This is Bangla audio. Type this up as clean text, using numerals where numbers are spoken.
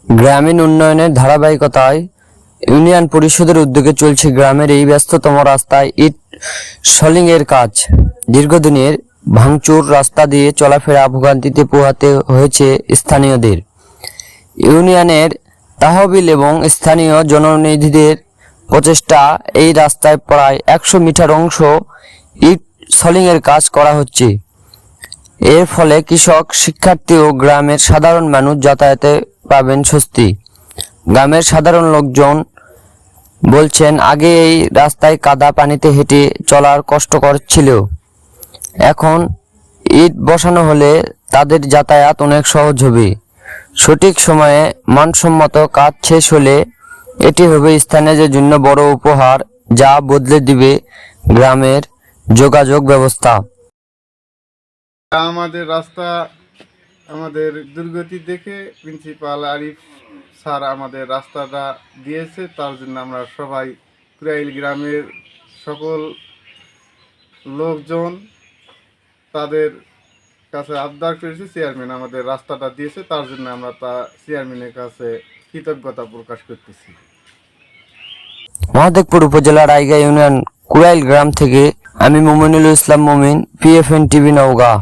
গ্রামীণ উন্নয়নের ধারাবাহিকতায় ইউনিয়ন পরিষদের উদ্যোগে চলছে গ্রামের এই ব্যস্ততম রাস্তায় ইট সলিং এর কাজ। দীর্ঘদিনের ভাঙচুর রাস্তা দিয়ে চলাফেরা ভোগান্তিতে পোহাতে হয়েছে স্থানীয়দের। ইউনিয়নের তহবিল এবং স্থানীয় জনপ্রতিনিধিদের প্রচেষ্টা এই রাস্তায় প্রায় 100 মিটার অংশ ইট সলিং এর কাজ করা হচ্ছে। এর ফলে কৃষক, শিক্ষার্থী ও গ্রামের সাধারণ মানুষ যাতায়াতে পাবেন স্বস্তি। গ্রামের সাধারণ লোকজন বলছেন, আগে এই রাস্তায় কাদা পানিতে হেঁটে চলার কষ্টকর ছিল। এখন ইট বসানো হলে তাদের যাতায়াত অনেক সহজ হবে। সঠিক সময়ে মানসম্মত কাজ শেষ হলে এটি হবে স্থানীয়দের জন্য বড় উপহার, যা বদলে দিবে গ্রামের যোগাযোগ ব্যবস্থা। আমাদের রাস্তা আমাদের দুর্গতি দেখে প্রিন্সিপাল আরিফ স্যার আমাদের রাস্তাটা দিয়েছে, তার জন্য আমরা সবাই কুড়াইল গ্রামের সকল লোকজন তাদের কাছে আবদার করেছি। চেয়ারম্যান আমাদের রাস্তাটা দিয়েছে, তার জন্য আমরা চেয়ারম্যানের কাছে কৃতজ্ঞতা প্রকাশ করতেছি। মহাদেবপুর উপজেলার রায়গা ইউনিয়ন কুড়াইল গ্রাম থেকে আমি মুমিনুল ইসলাম মুমিন, PFN TV নওগাঁ।